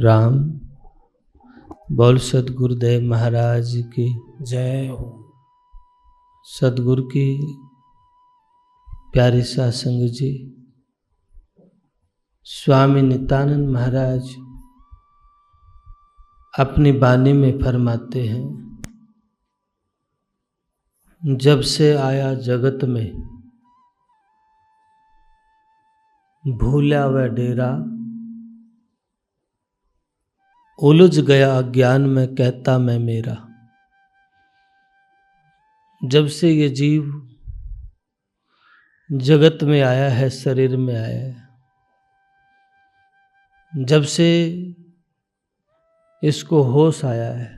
राम। बोल सदगुरुदेव महाराज की जय हो। सदगुरु की प्यारी सासंग जी, स्वामी नित्यानंद महाराज अपनी वाणी में फरमाते हैं, जब से आया जगत में भूला वह डेरा, उलझ गया अज्ञान में कहता मैं मेरा। जब से ये जीव जगत में आया है, शरीर में आया है, जब से इसको होश आया है,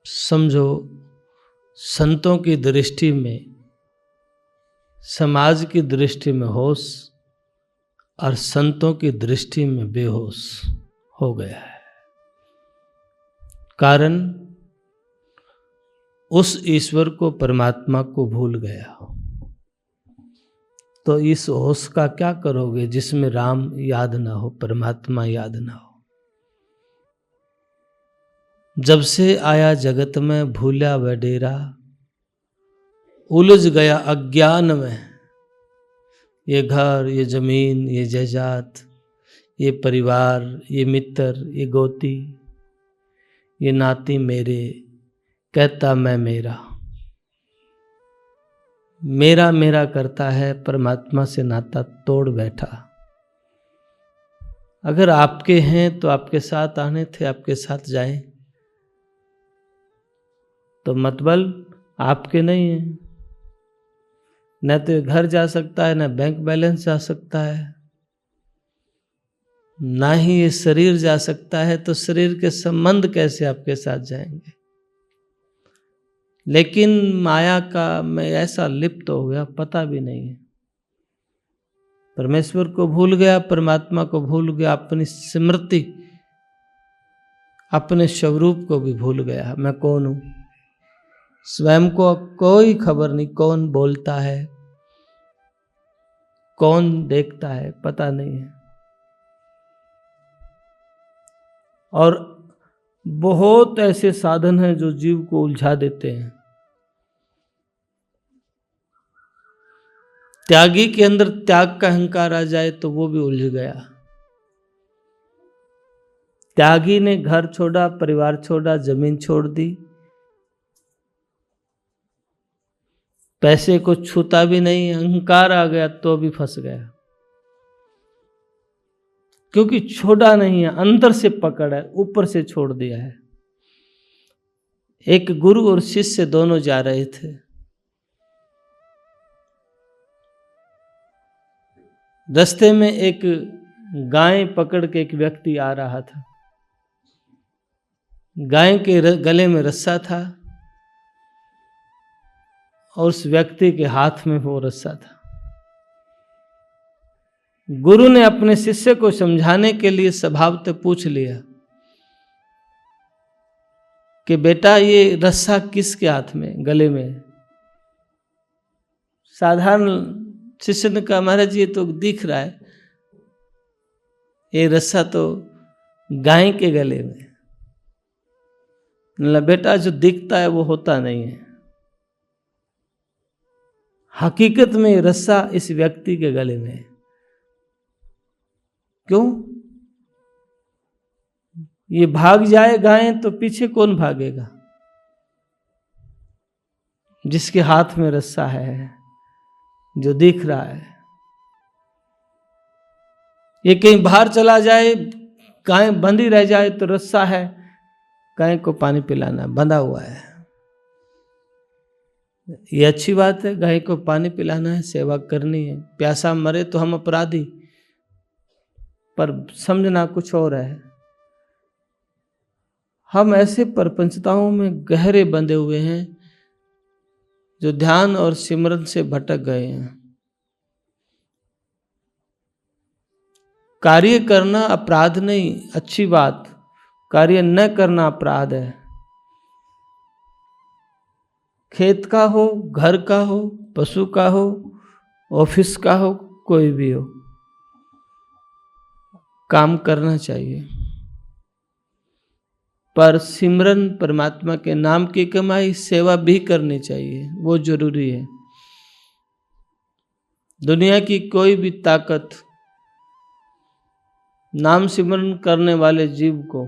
समझो संतों की दृष्टि में, समाज की दृष्टि में होश और संतों की दृष्टि में बेहोश हो गया है। कारण उस ईश्वर को, परमात्मा को भूल गया। तो इस होश का क्या करोगे जिसमें राम याद ना हो, परमात्मा याद ना हो। जब से आया जगत में भूला वह डेरा, उलझ गया अज्ञान में। ये घर, ये जमीन, ये जायदाद, ये परिवार, ये मित्र, ये गोती, ये नाती मेरे, कहता मैं मेरा। मेरा मेरा करता है, परमात्मा से नाता तोड़ बैठा। अगर आपके हैं तो आपके साथ आने थे, आपके साथ जाएं, तो मतलब आपके नहीं है। न तो घर जा सकता है, न बैंक बैलेंस जा सकता है, ना ही ये शरीर जा सकता है। तो शरीर के संबंध कैसे आपके साथ जाएंगे। लेकिन माया का मैं ऐसा लिप्त हो गया, पता भी नहीं है। परमेश्वर को भूल गया, परमात्मा को भूल गया, अपनी स्मृति, अपने स्वरूप को भी भूल गया। मैं कौन हूं, स्वयं को कोई खबर नहीं। कौन बोलता है, कौन देखता है, पता नहीं है। और बहुत ऐसे साधन हैं जो जीव को उलझा देते हैं। त्यागी के अंदर त्याग का अहंकार आ जाए तो वो भी उलझ गया। त्यागी ने घर छोड़ा, परिवार छोड़ा, जमीन छोड़ दी, पैसे को छूता भी नहीं, अहंकार आ गया तो भी फंस गया। क्योंकि छोड़ा नहीं है, अंदर से पकड़ है, ऊपर से छोड़ दिया है। एक गुरु और शिष्य दोनों जा रहे थे। रास्ते में एक गाय पकड़ के एक व्यक्ति आ रहा था। गाय के गले में रस्सा था और उस व्यक्ति के हाथ में वो रस्सा था। गुरु ने अपने शिष्य को समझाने के लिए स्वभावतः पूछ लिया कि बेटा ये रस्सा किसके हाथ में, गले में। साधारण शिष्य ने कहा, महाराज ये तो दिख रहा है, ये रस्सा तो गाय के गले में। बेटा जो दिखता है वो होता नहीं है। हकीकत में रस्सा इस व्यक्ति के गले में है। क्यों? ये भाग जाए गाय तो पीछे कौन भागेगा? जिसके हाथ में रस्सा है, जो दिख रहा है। ये कहीं बाहर चला जाए, गाय बंधी रह जाए तो रस्सा है, गाय को पानी पिलाना बंधा हुआ है। ये अच्छी बात है, गाय को पानी पिलाना है, सेवा करनी है। प्यासा मरे तो हम अपराधी, पर समझना कुछ और है। हम ऐसे परपंचताओं में गहरे बंधे हुए हैं जो ध्यान और सिमरन से भटक गए हैं। कार्य करना अपराध नहीं, अच्छी बात। कार्य न करना अपराध है। खेत का हो, घर का हो, पशु का हो, ऑफिस का हो, कोई भी हो, काम करना चाहिए, पर सिमरन परमात्मा के नाम की कमाई, सेवा भी करनी चाहिए, वो जरूरी है। दुनिया की कोई भी ताकत नाम सिमरन करने वाले जीव को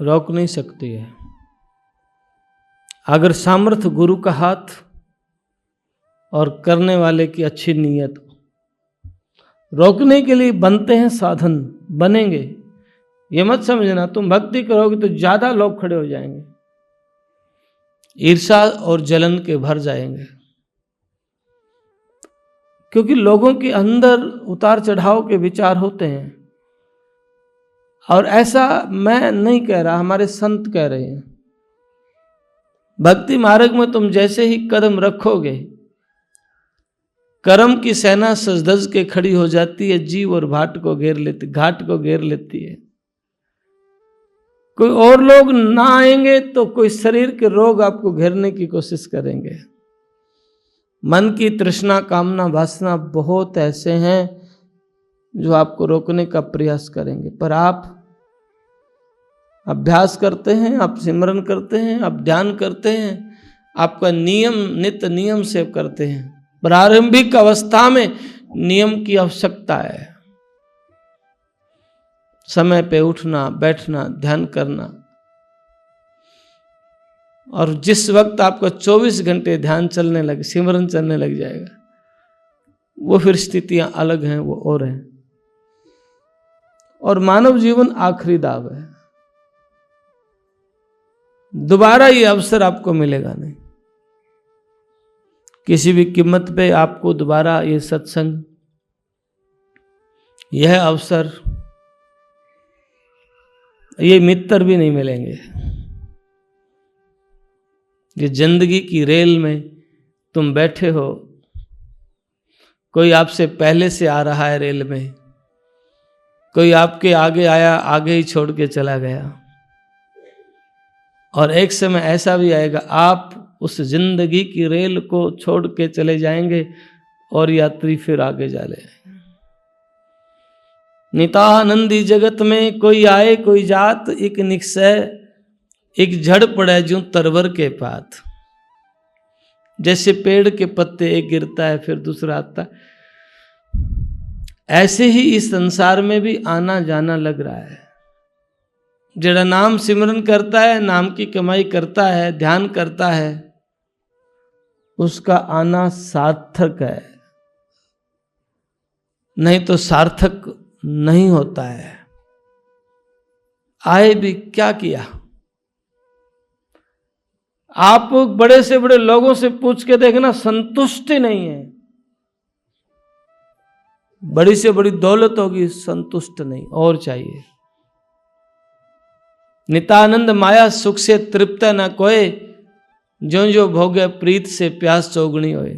रोक नहीं सकती है। अगर सामर्थ्य गुरु का हाथ और करने वाले की अच्छी नीयत, रोकने के लिए बनते हैं साधन, बनेंगे। ये मत समझना तुम भक्ति करोगे तो ज्यादा लोग खड़े हो जाएंगे, ईर्ष्या और जलन के भर जाएंगे, क्योंकि लोगों के अंदर उतार चढ़ाव के विचार होते हैं। और ऐसा मैं नहीं कह रहा, हमारे संत कह रहे हैं। भक्ति मार्ग में तुम जैसे ही कदम रखोगे, कर्म की सेना सजधज के खड़ी हो जाती है, जीव और घाट को घेर लेती है। कोई और लोग ना आएंगे तो कोई शरीर के रोग आपको घेरने की कोशिश करेंगे। मन की तृष्णा, कामना, वासना बहुत ऐसे हैं जो आपको रोकने का प्रयास करेंगे, पर आप अभ्यास करते हैं, आप सिमरन करते हैं, आप ध्यान करते हैं, आपका नियम नित्य नियम से करते हैं। प्रारंभिक अवस्था में नियम की आवश्यकता है, समय पे उठना, बैठना, ध्यान करना। और जिस वक्त आपका 24 घंटे ध्यान चलने लगे, सिमरन चलने लग जाएगा, वो फिर स्थितियां अलग हैं, वो और हैं। और मानव जीवन आखिरी दाव है, दोबारा ये अवसर आपको मिलेगा नहीं। किसी भी कीमत पे आपको दोबारा ये सत्संग, यह अवसर, ये मित्र भी नहीं मिलेंगे। ये जिंदगी की रेल में तुम बैठे हो, कोई आपसे पहले से आ रहा है रेल में, कोई आपके आगे आया, आगे ही छोड़ के चला गया। और एक समय ऐसा भी आएगा, आप उस जिंदगी की रेल को छोड़ के चले जाएंगे और यात्री फिर आगे जा ले। नितानंदी जगत में कोई आए कोई जात, एक निक्षय एक झड़ पड़े जो तरवर के पात। जैसे पेड़ के पत्ते, एक गिरता है फिर दूसरा आता है, ऐसे ही इस संसार में भी आना जाना लग रहा है। जेड़ा नाम सिमरन करता है, नाम की कमाई करता है, ध्यान करता है, उसका आना सार्थक है, नहीं तो सार्थक नहीं होता है। आए भी क्या किया? आप बड़े से बड़े लोगों से पूछ के देखना, संतुष्टि नहीं है। बड़ी से बड़ी दौलत होगी, संतुष्ट नहीं, और चाहिए। नितानंद माया सुख से तृप्त न कोय, जो जो भोगे प्रीत से प्यास चौगुनी होए।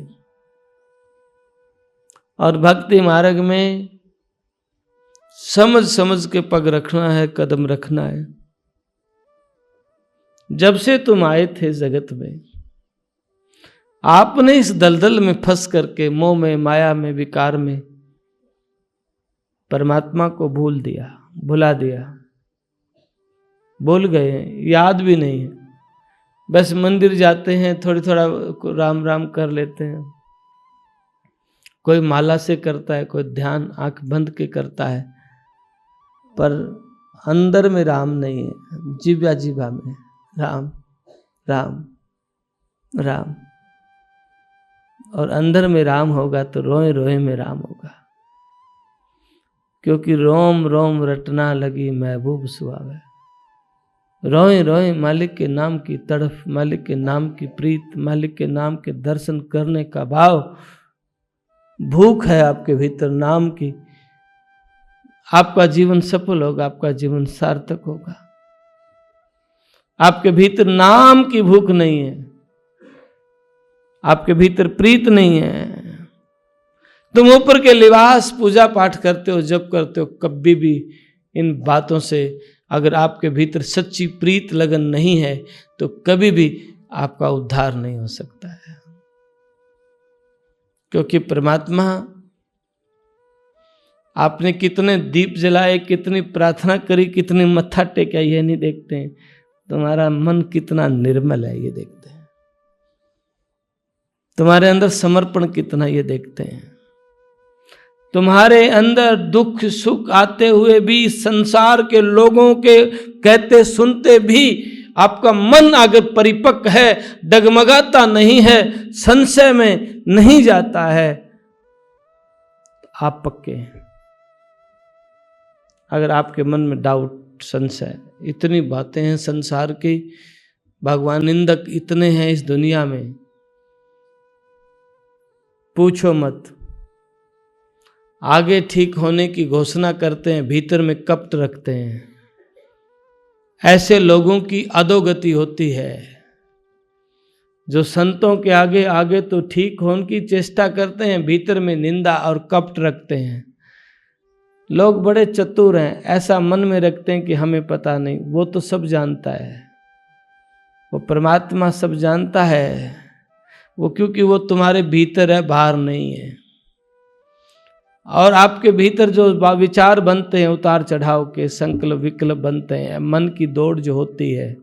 और भक्ति मार्ग में समझ समझ के पग रखना है, कदम रखना है। जब से तुम आए थे जगत में, आपने इस दलदल में फंस करके, मोह में, माया में, विकार में परमात्मा को भूल दिया, भुला दिया, भूल गए, याद भी नहीं है। बस मंदिर जाते हैं, थोड़ा राम राम कर लेते हैं, कोई माला से करता है, कोई ध्यान आंख बंद के करता है, पर अंदर में राम नहीं है। जीवा जीवा में राम राम राम, और अंदर में राम होगा तो रोए रोए में राम होगा, क्योंकि रोम रोम रटना लगी महबूब सुहावे। रोए रोए मालिक के नाम की तड़फ, मालिक के नाम की प्रीत, मालिक के नाम के दर्शन करने का भाव, भूख है आपके भीतर नाम की। आपका जीवन सफल होगा, आपका जीवन सार्थक होगा। आपके भीतर नाम की भूख नहीं है, आपके भीतर प्रीत नहीं है। तुम ऊपर के लिबास, पूजा पाठ करते हो, जप करते हो, कभी भी इन बातों से अगर आपके भीतर सच्ची प्रीत लगन नहीं है तो कभी भी आपका उद्धार नहीं हो सकता है। क्योंकि परमात्मा आपने कितने दीप जलाए, कितनी प्रार्थना करी, कितनी मत्था टेका, ये नहीं देखते हैं। तुम्हारा मन कितना निर्मल है ये देखते हैं। तुम्हारे अंदर समर्पण कितना ये देखते हैं। तुम्हारे अंदर दुख सुख आते हुए भी, संसार के लोगों के कहते सुनते भी आपका मन अगर परिपक्व है, डगमगाता नहीं है, संशय में नहीं जाता है, आप पक्के हैं। अगर आपके मन में डाउट, संशय, इतनी बातें हैं संसार की, भगवान निंदक इतने हैं इस दुनिया में, पूछो मत। आगे ठीक होने की घोषणा करते हैं, भीतर में कपट रखते हैं। ऐसे लोगों की अधोगति होती है, जो संतों के आगे आगे तो ठीक होने की चेष्टा करते हैं, भीतर में निंदा और कपट रखते हैं। लोग बड़े चतुर हैं, ऐसा मन में रखते हैं कि हमें पता नहीं, वो तो सब जानता है, वो परमात्मा सब जानता है, वो क्योंकि वो तुम्हारे भीतर है, बाहर नहीं है। और आपके भीतर जो विचार बनते हैं, उतार चढ़ाव के संकल्प विकल्प बनते हैं, मन की दौड़ जो होती है,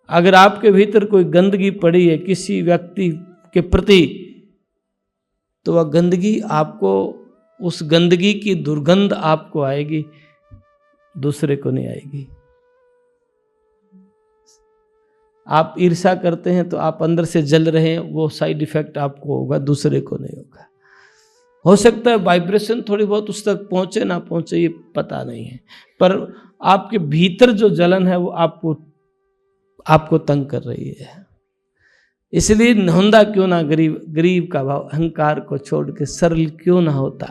अगर आपके भीतर कोई गंदगी पड़ी है किसी व्यक्ति के प्रति, तो वह गंदगी आपको, उस गंदगी की दुर्गंध आपको आएगी, दूसरे को नहीं आएगी। आप ईर्ष्या करते हैं तो आप अंदर से जल रहे हैं, वो साइड इफेक्ट आपको होगा, दूसरे को नहीं होगा। हो सकता है वाइब्रेशन थोड़ी बहुत उस तक पहुंचे ना पहुंचे, ये पता नहीं है, पर आपके भीतर जो जलन है वो आपको तंग कर रही है। इसलिए नहुंदा क्यों ना गरीब का भाव, अहंकार को छोड़ के सरल क्यों ना होता।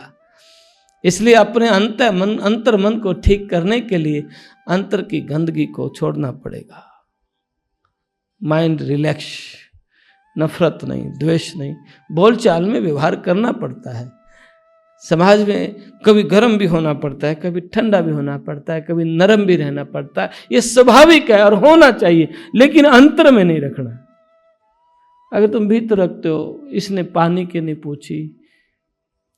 इसलिए अपने अंतर मन को ठीक करने के लिए अंतर की गंदगी को छोड़ना पड़ेगा। माइंड रिलैक्स, नफरत नहीं, द्वेष नहीं, बोलचाल में व्यवहार करना पड़ता है। समाज में कभी गर्म भी होना पड़ता है, कभी ठंडा भी होना पड़ता है, कभी नरम भी रहना पड़ता है, ये स्वाभाविक है और होना चाहिए, लेकिन अंतर में नहीं रखना। अगर तुम भीतर रखते हो, इसने पानी की नहीं पूछी,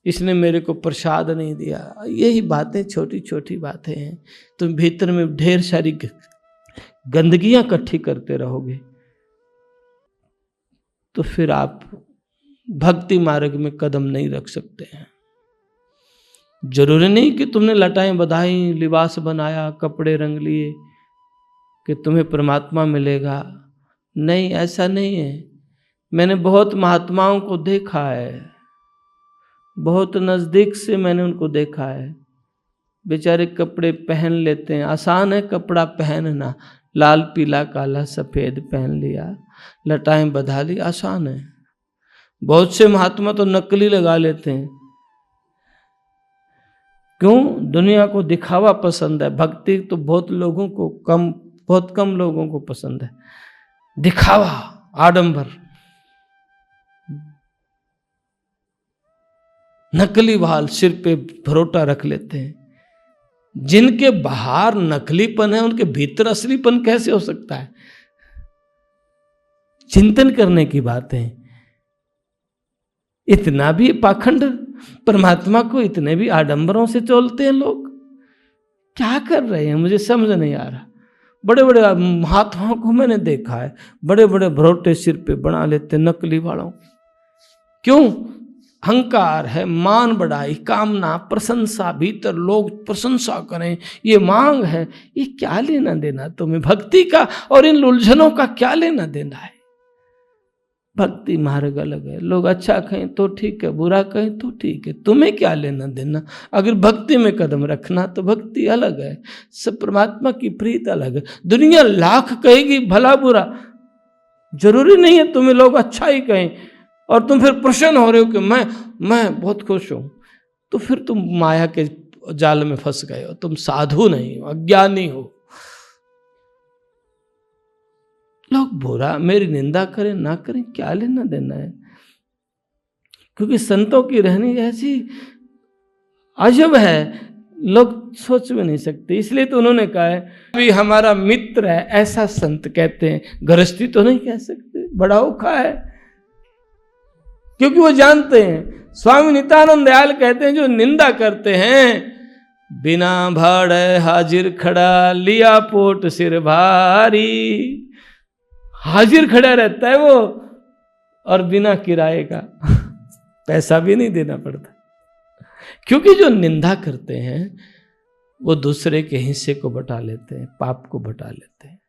इसने मेरे को प्रसाद नहीं दिया, यही बातें छोटी छोटी बातें हैं, तुम भीतर में ढेर सारी गंदगियां इकट्ठी करते रहोगे, तो फिर आप भक्ति मार्ग में कदम नहीं रख सकते हैं। जरूरी नहीं कि तुमने लटाएं बधाई, लिबास बनाया, कपड़े रंग लिए कि तुम्हें परमात्मा मिलेगा। नहीं, ऐसा नहीं है। मैंने बहुत महात्माओं को देखा है, बहुत नजदीक से मैंने उनको देखा है। बेचारे कपड़े पहन लेते हैं, आसान है कपड़ा पहनना, लाल पीला काला सफेद पहन लिया, लटाएं बधा ली, आसान है। बहुत से महात्मा तो नकली लगा लेते हैं। क्यों? दुनिया को दिखावा पसंद है। भक्ति तो बहुत कम लोगों को पसंद है। दिखावा, आडंबर, नकली बाल, सिर पे भरोटा रख लेते हैं। जिनके बाहर नकलीपन है, उनके भीतर असलीपन कैसे हो सकता है? चिंतन करने की बात है। इतना भी पाखंड, परमात्मा को इतने भी आडंबरों से तोलते हैं लोग। क्या कर रहे हैं, मुझे समझ नहीं आ रहा। बड़े बड़े महात्माओं को मैंने देखा है, बड़े बड़े भरोटे सिर पे बना लेते नकली वालों। क्यों? अहंकार है, मान बढ़ाई, कामना, प्रशंसा, भीतर लोग प्रशंसा करें, ये मांग है। ये क्या लेना देना तुम्हें भक्ति का और इन उलझनों का? क्या लेना देना है? भक्ति मार्ग अलग है। लोग अच्छा कहें तो ठीक है, बुरा कहें तो ठीक है, तुम्हें क्या लेना देना? अगर भक्ति में कदम रखना तो भक्ति अलग है, सब परमात्मा की प्रीत अलग है। दुनिया लाख कहेगी भला बुरा, जरूरी नहीं है तुम्हें लोग अच्छा ही कहें और तुम फिर प्रसन्न हो रहे हो कि मैं बहुत खुश हूं, तो फिर तुम माया के जाल में फंस गए हो। तुम साधु नहीं हो, अज्ञानी हो। लोग बुरा, मेरी निंदा करें ना करें, क्या लेना देना है? क्योंकि संतों की रहनी ऐसी अजब है, लोग सोच भी नहीं सकते। इसलिए तो उन्होंने कहा है अभी हमारा मित्र है, ऐसा संत कहते हैं। गृहस्थी तो नहीं कह सकते, बड़ा औखा है। क्योंकि वो जानते हैं। स्वामी नित्यानंद दयाल कहते हैं जो निंदा करते हैं, बिना भाड़े हाजिर खड़ा लिया पोट सिर भारी। हाजिर खड़ा रहता है वो, और बिना किराए का पैसा भी नहीं देना पड़ता। क्योंकि जो निंदा करते हैं वो दूसरे के हिस्से को बटा लेते हैं, पाप को बटा लेते हैं।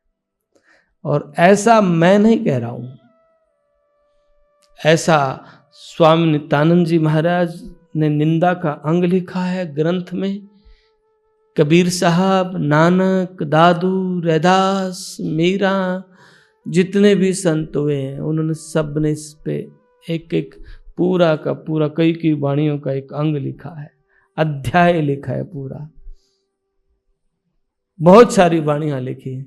और ऐसा मैं नहीं कह रहा हूं, ऐसा स्वामी नित्यानंद जी महाराज ने निंदा का अंग लिखा है ग्रंथ में। कबीर साहब, नानक, दादू, रैदास, मीरा, जितने भी संत हुए हैं उन्होंने सब ने इस पे एक एक पूरा का पूरा कई वाणियों का एक अंग लिखा है, अध्याय लिखा है पूरा। बहुत सारी वाणियां लिखी हैं।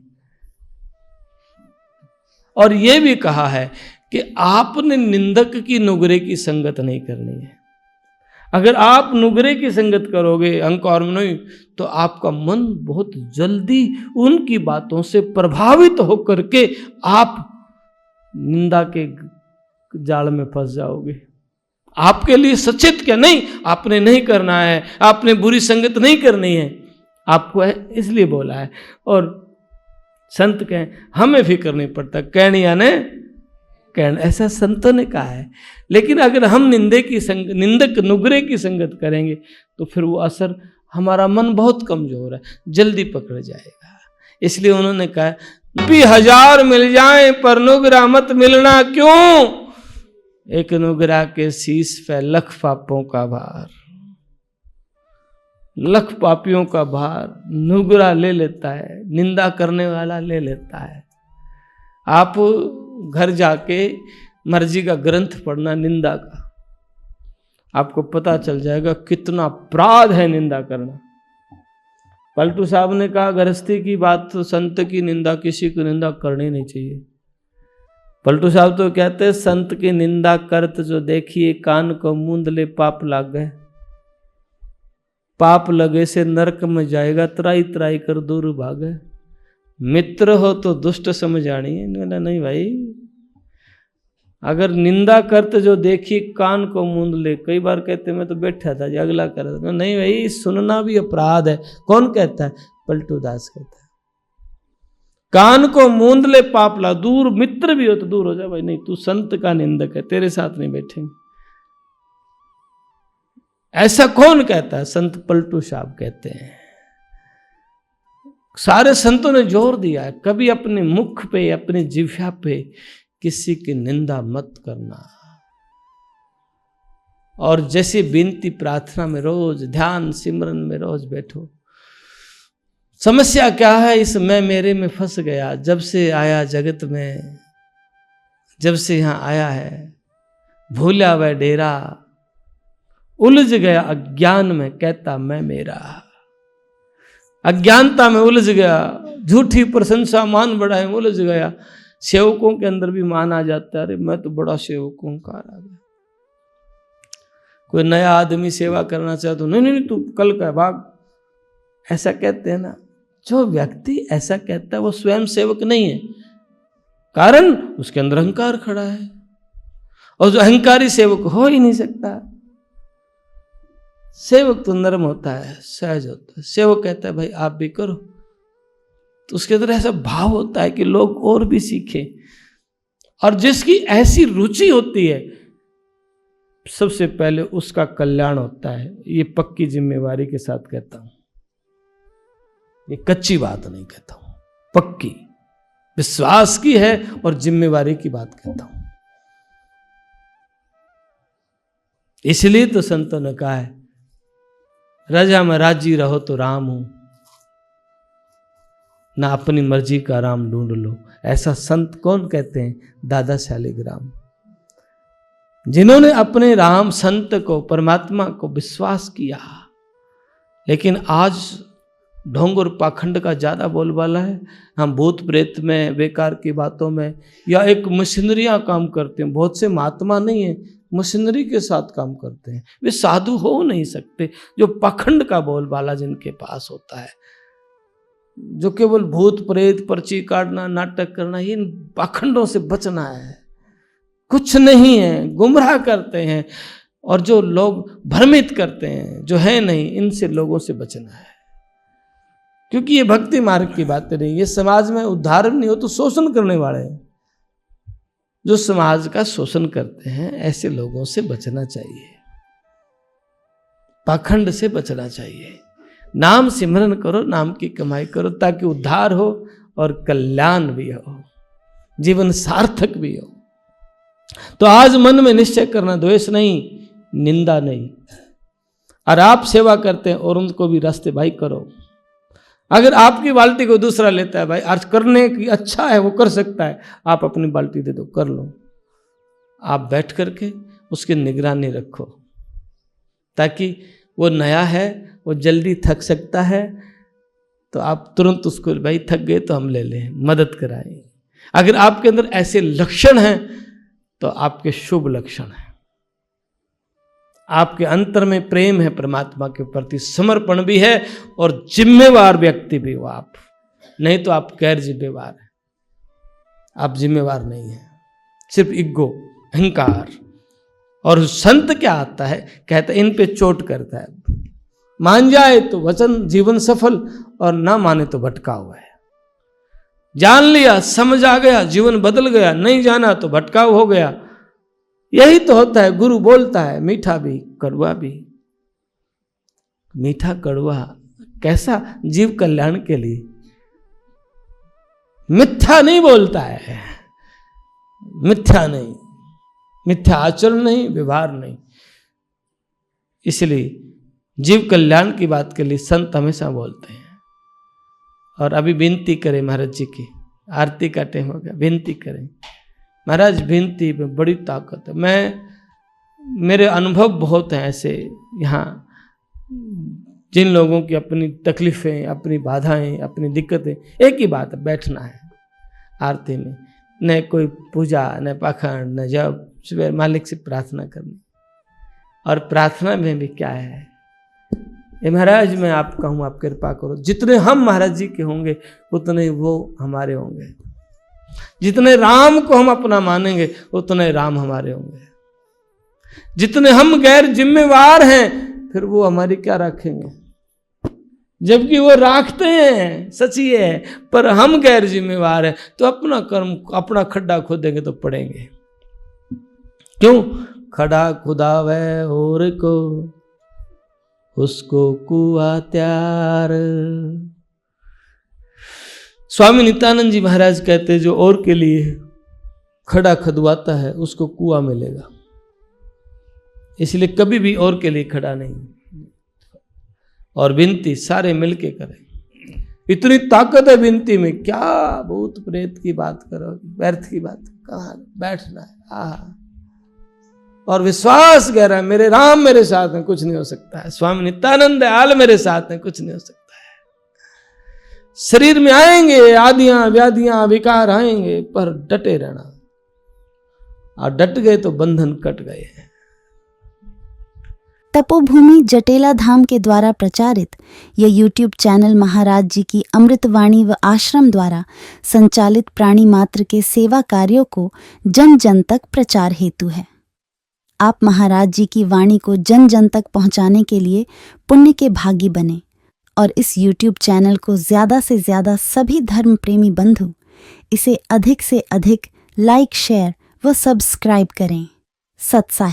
और यह भी कहा है कि आपने निंदक की नुगरे की संगत नहीं करनी है। अगर आप नुगरे की संगत करोगे, अहंकार में नहीं, तो आपका मन बहुत जल्दी उनकी बातों से प्रभावित होकर के आप निंदा के जाल में फंस जाओगे। आपके लिए सचेत क्या नहीं, आपने नहीं करना है, आपने बुरी संगत नहीं करनी है, आपको इसलिए बोला है। और संत कहें हमें फिक्र नहीं पड़ता, कहनिया ने कहना, ऐसा संतों ने कहा है। लेकिन अगर हम निंदक नुगरे की संगत करेंगे तो फिर वो असर, हमारा मन बहुत कमजोर है, जल्दी पकड़ जाएगा। इसलिए उन्होंने कहा भी 1000 मिल जाए पर नुगरा मत मिलना क्यों, एक नुगरा के शीश पे लख पापों का भार, लख पापियों का भार नुगरा ले लेता है, निंदा करने वाला ले लेता है। आप घर जाके मर्जी का ग्रंथ पढ़ना निंदा का, आपको पता चल जाएगा कितना अपराध है निंदा करना। पलटू साहब ने कहा गृहस्थी की बात तो संत की निंदा, किसी की निंदा करनी नहीं चाहिए। पलटू साहब तो कहते हैं संत की निंदा करत जो देखिए, कान को मूंद ले पाप लाग गए। पाप लगे से नरक में जाएगा, त्राई त्राई कर दूर भागे। मित्र हो तो दुष्ट समझ आनी है। नहीं भाई, अगर निंदा करते जो देखिए कान को मूंद ले। कई बार कहते मैं तो बैठा था जी अगला कर, नहीं भाई, सुनना भी अपराध है। कौन कहता है? पलटू दास कहता है। कान को मूंद ले पाप ला, दूर मित्र भी हो तो दूर हो जा भाई, नहीं तू संत का निंदक है, तेरे साथ नहीं बैठेंगे। ऐसा कौन कहता है? संत पलटू साहब कहते हैं। सारे संतों ने जोर दिया है, कभी अपने मुख पे, अपने जिह्वा पे किसी की निंदा मत करना। और जैसे विनती प्रार्थना में रोज, ध्यान सिमरन में रोज बैठो। समस्या क्या है? इस मैं मेरे में फंस गया। जब से आया जगत में, जब से यहां आया है, भूला वह डेरा, उलझ गया अज्ञान में, कहता मैं मेरा। अज्ञानता में उलझ गया, झूठी प्रशंसा मान बढ़ाए उलझ गया। सेवकों के अंदर भी मान आ जाता है, अरे मैं तो बड़ा सेवकों का आ गया। कोई नया आदमी सेवा करना चाहे तो नहीं नहीं तू कल का भाग, ऐसा कहते हैं ना। जो व्यक्ति ऐसा कहता है वो स्वयं सेवक नहीं है, कारण उसके अंदर अहंकार खड़ा है। और जो अहंकारी सेवक हो ही नहीं सकता। सेवक तो नरम होता है, सहज होता है। सेवक कहता है भाई आप भी करो, तो उसके अंदर ऐसा भाव होता है कि लोग और भी सीखें। और जिसकी ऐसी रुचि होती है, सबसे पहले उसका कल्याण होता है। ये पक्की जिम्मेवारी के साथ कहता हूं, ये कच्ची बात नहीं कहता हूं, पक्की विश्वास की है और जिम्मेवारी की बात कहता हूं। इसलिए तो संतों ने कहा है राजा में राजी रहो तो राम हूं, ना अपनी मर्जी का राम ढूंढ लो। ऐसा संत कौन कहते हैं? दादा शालिग्राम, जिन्होंने अपने राम संत को, परमात्मा को विश्वास किया। लेकिन आज ढोंग और पाखंड का ज्यादा बोलबाला है। हम भूत प्रेत में, बेकार की बातों में, या एक मशीनरियां काम करते हैं। बहुत से महात्मा नहीं है, मशीनरी के साथ काम करते हैं। वे साधु हो नहीं सकते। जो पाखंड का बोलबाला जिनके पास होता है, जो केवल भूत प्रेत, पर्ची काटना, नाटक करना, इन पाखंडों से बचना है। कुछ नहीं है, गुमराह करते हैं, और जो लोग भ्रमित करते हैं, जो है नहीं, इनसे लोगों से बचना है, क्योंकि ये भक्ति मार्ग की बातें नहीं। ये समाज में उद्धार नहीं हो तो शोषण करने वाले हैं, जो समाज का शोषण करते हैं, ऐसे लोगों से बचना चाहिए, पाखंड से बचना चाहिए। नाम सिमरन करो, नाम की कमाई करो, ताकि उद्धार हो और कल्याण भी हो, जीवन सार्थक भी हो। तो आज मन में निश्चय करना, द्वेष नहीं, निंदा नहीं। और आप सेवा करते हैं और उनको भी रास्ते भाई करो। अगर आपकी बाल्टी को दूसरा लेता है, भाई आज करने की अच्छा है, वो कर सकता है, आप अपनी बाल्टी दे दो, कर लो। आप बैठ करके उसकी निगरानी रखो, ताकि वो नया है, वो जल्दी थक सकता है, तो आप तुरंत उसको, भाई थक गए तो हम ले लें, मदद कराएं। अगर आपके अंदर ऐसे लक्षण हैं तो आपके शुभ लक्षण हैं, आपके अंतर में प्रेम है, परमात्मा के प्रति समर्पण भी है, और जिम्मेवार व्यक्ति भी हो आप। नहीं तो आप गैर जिम्मेवार हैं, आप जिम्मेवार नहीं हैं, सिर्फ ईगो, अहंकार। और संत क्या आता है, कहता है इन पे चोट करता है, मान जाए तो वचन जीवन सफल, और ना माने तो भटका हुआ है। जान लिया, समझ आ गया, जीवन बदल गया, नहीं जाना तो भटकाव हो गया। यही तो होता है। गुरु बोलता है मीठा भी कड़वा भी। मीठा कड़वा कैसा? जीव कल्याण के लिए। मिथ्या नहीं बोलता है, मिथ्या नहीं, मिथ्या आचरण नहीं, व्यवहार नहीं। इसलिए जीव कल्याण की बात के लिए संत हमेशा बोलते हैं। और अभी विनती करें महाराज जी की, आरती का टाइम हो गया, विनती करें। महाराज विनती में बड़ी ताकत है। मेरे अनुभव बहुत हैं ऐसे यहाँ, जिन लोगों की अपनी तकलीफें, अपनी बाधाएं, अपनी दिक्कतें। एक ही बात है, बैठना है आरती में, न कोई पूजा, न पाखंड, न जप, सुबह मालिक से प्रार्थना करनी। और प्रार्थना में भी क्या है, ये महाराज मैं आपका हूँ, आप कृपा करो। जितने हम महाराज जी के होंगे उतने वो हमारे होंगे। जितने राम को हम अपना मानेंगे उतने राम हमारे होंगे। जितने हम गैर जिम्मेवार हैं फिर वो हमारी क्या रखेंगे, जबकि वो राखते हैं, सची है, पर हम गैर जिम्मेवार हैं तो अपना कर्म, अपना खड्डा खोदेंगे तो पड़ेंगे। क्यों? खड़ा खुदावे और को उसको कुआ त्यार। स्वामी नित्यानंद जी महाराज कहते जो और के लिए खड़ा खुदवाता है उसको कुआ मिलेगा। इसलिए कभी भी और के लिए खड़ा नहीं। और विनती सारे मिलके करें। इतनी ताकत है विनती में, क्या भूत प्रेत की बात करो, व्यर्थ की बात कहाँ, बैठना है। और विश्वास गहरा है, मेरे राम मेरे साथ हैं, कुछ नहीं हो सकता है। स्वामी नित्यानंद दयाल मेरे साथ हैं, कुछ नहीं हो सकता है। शरीर में आएंगे आदियां व्याधियां विकार आएंगे, पर डटे रहना। और डट गए तो बंधन कट गए हैं। तपोभूमि जटेला धाम के द्वारा प्रचारित यह यूट्यूब चैनल महाराज जी की अमृतवाणी व आश्रम द्वारा संचालित प्राणी मात्र के सेवा कार्यों को जन जन तक प्रचार हेतु है। आप महाराज जी की वाणी को जन जन तक पहुंचाने के लिए पुण्य के भागी बने और इस यूट्यूब चैनल को ज्यादा से ज्यादा सभी धर्म प्रेमी बंधु इसे अधिक से अधिक लाइक, शेयर व सब्सक्राइब करें। सत्साहिब।